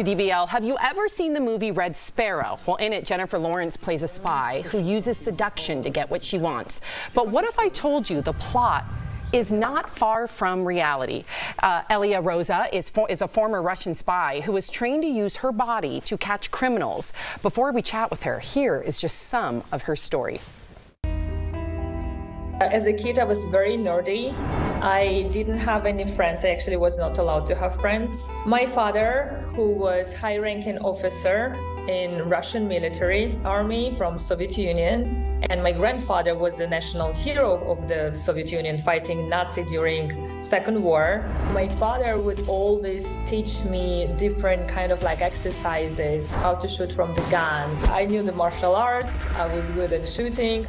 DBL, have you ever seen the movie Red Sparrow? Well, in it, Jennifer Lawrence plays a spy who uses seduction to get what she wants. But what if I told you the plot is not far from reality? Aliia Roza is a former Russian spy who was trained to use her body to catch criminals. Before we chat with her, here is just some of her story. As a kid, I was very nerdy. I didn't have any friends. I actually was not allowed to have friends. My father, who was high-ranking officer in Russian military army from Soviet Union, and my grandfather was the national hero of the Soviet Union fighting Nazi during Second War. My father would always teach me different kind of like exercises, how to shoot from the gun. I knew the martial arts. I was good at shooting.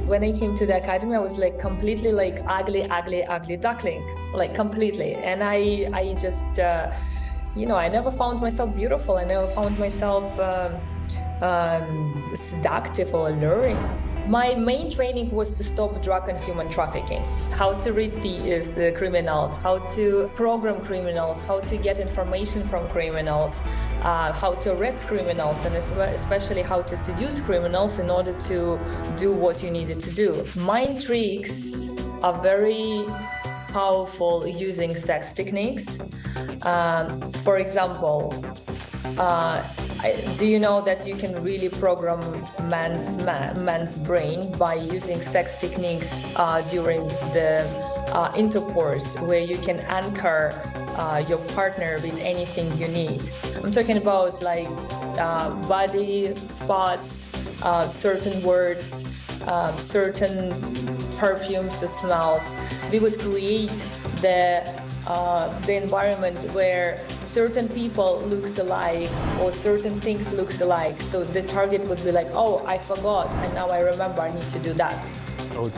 When I came to the academy, I was like completely like ugly duckling, like completely. And I just, I never found myself beautiful. I never found myself seductive or alluring. My main training was to stop drug and human trafficking, how to read the criminals, how to program criminals, how to get information from criminals, how to arrest criminals, and especially how to seduce criminals in order to do what you needed to do. Mind tricks are very powerful using sex techniques. For example, do you know that you can really program man's brain by using sex techniques during the intercourse, where you can anchor your partner with anything you need? I'm talking about like body spots, certain words, certain perfumes or smells. We would create the environment where certain people looks alike or certain things looks alike. So the target would be like, oh, I forgot, and now I remember I need to do that. Oh.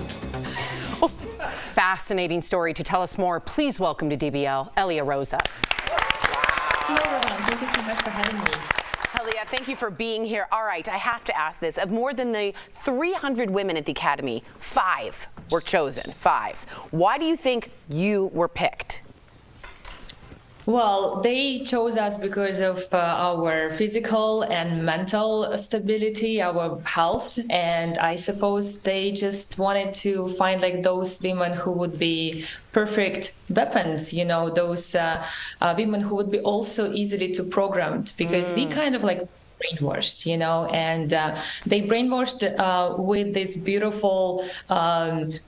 Fascinating story. To tell us more, please welcome to DBL, Aliia Roza. Hello, everyone. Thank you so much for having me. Aliia, thank you for being here. All right, I have to ask this. Of more than the 300 women at the Academy, 5 were chosen. 5. Why do you think you were picked? Well, they chose us because of our physical and mental stability, our health, and I suppose they just wanted to find like those women who would be perfect weapons, those women who would be also easily to programmed, because we kind of like brainwashed, and they brainwashed with this beautiful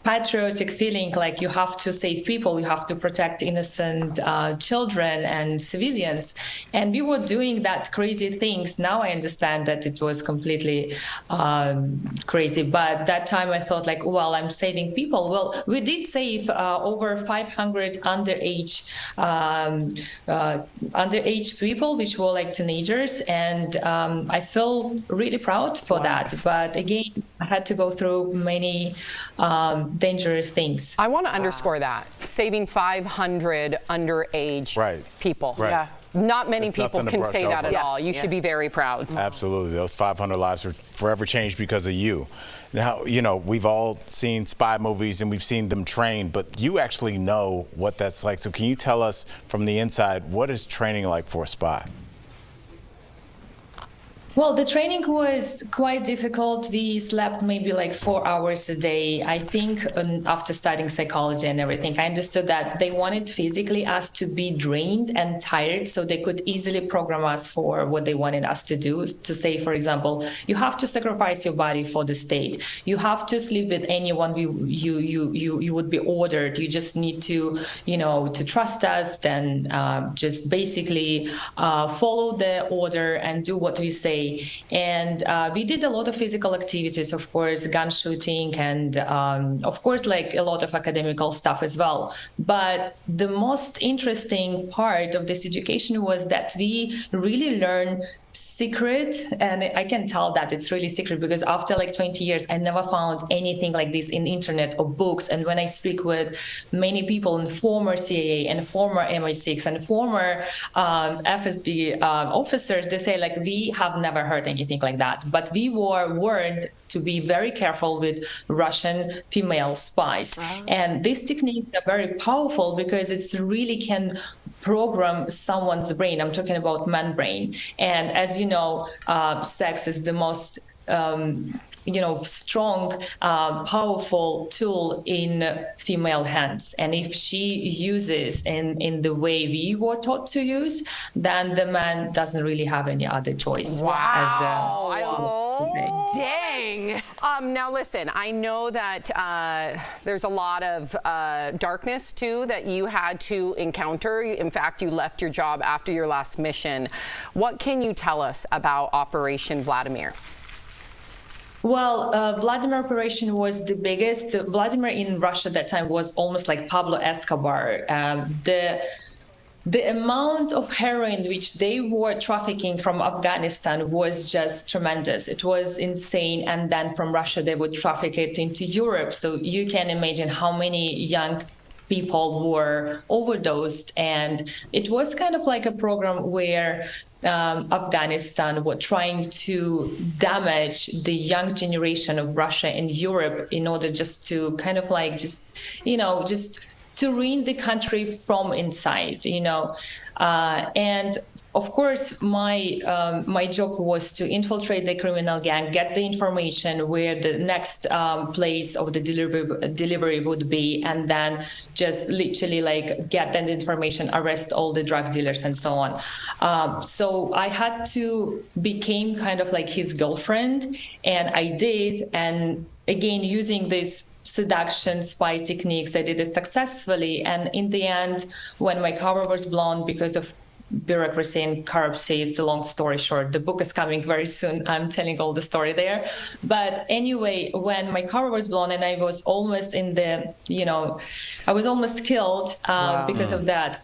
patriotic feeling, like you have to save people, you have to protect innocent children and civilians. And we were doing that crazy things. Now I understand that it was completely crazy. But that time I thought like, well, I'm saving people. Well, we did save over 500 underage people, which were like teenagers. And I feel really proud for that. But again, I had to go through many dangerous things. I want to underscore that. Saving 500 underage people. Right. Yeah. Not many people can say that at all. You should be very proud. Absolutely. Those 500 lives are forever changed because of you. Now, we've all seen spy movies and we've seen them train, but you actually know what that's like. So can you tell us from the inside, what is training like for a spy? Well, the training was quite difficult. We slept maybe like 4 hours a day. I think after studying psychology and everything, I understood that they wanted physically us to be drained and tired so they could easily program us for what they wanted us to do. To say, for example, you have to sacrifice your body for the state. You have to sleep with anyone you would be ordered. You just need to, to trust us and just basically follow the order and do what we say. And we did a lot of physical activities, of course, gun shooting, and of course, like a lot of academical stuff as well. But the most interesting part of this education was that we really learned secret, and I can tell that it's really secret because after like 20 years I never found anything like this in internet or books. And when I speak with many people in former CIA and former MI6 and former FSB officers, they say like we have never heard anything like that, but we were warned to be very careful with Russian female spies. And these techniques are very powerful because it really can program someone's brain. I'm talking about man brain. And as you know, sex is the most strong, powerful tool in female hands. And if she uses in the way we were taught to use, then the man doesn't really have any other choice. Dang. Now listen, I know that there's a lot of darkness too that you had to encounter. In fact, you left your job after your last mission. What can you tell us about Operation Vladimir? Well, Vladimir operation was the biggest. Vladimir in Russia at that time was almost like Pablo Escobar. The amount of heroin which they were trafficking from Afghanistan was just tremendous. It was insane. And then from Russia, they would traffic it into Europe. So you can imagine how many young people were overdosed. And it was kind of like a program where Afghanistan were trying to damage the young generation of Russia and Europe in order just to kind of like just to ruin the country from inside, and of course my job was to infiltrate the criminal gang, get the information where the next place of the delivery would be, and then just literally like get that information, arrest all the drug dealers and so on. So I had to become kind of like his girlfriend, and I did. And again, using this seduction spy techniques, I did it successfully. And in the end, when my cover was blown because of bureaucracy and corruption, it's a long story short. The book is coming very soon. I'm telling all the story there. But anyway, when my cover was blown and I was almost I was almost killed because of that.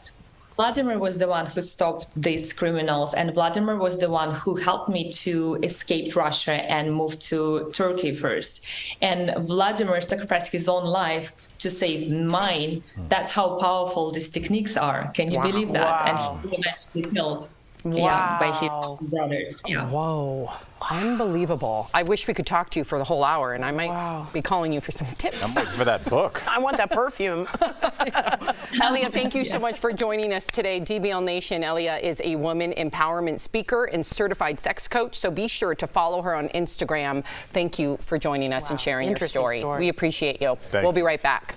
Vladimir was the one who stopped these criminals, and Vladimir was the one who helped me to escape Russia and move to Turkey first. And Vladimir sacrificed his own life to save mine. That's how powerful these techniques are. Can you believe that? Wow. And he was eventually killed. Yeah, by his brothers. Yeah. Whoa, unbelievable. I wish we could talk to you for the whole hour, and I might be calling you for some tips. I'm waiting for that book. I want that perfume. Aliia, thank you so much for joining us today. DBL Nation, Aliia is a woman empowerment speaker and certified sex coach, so be sure to follow her on Instagram. Thank you for joining us and sharing your Interesting story. stories. We appreciate you. Thank We'll be you. right back.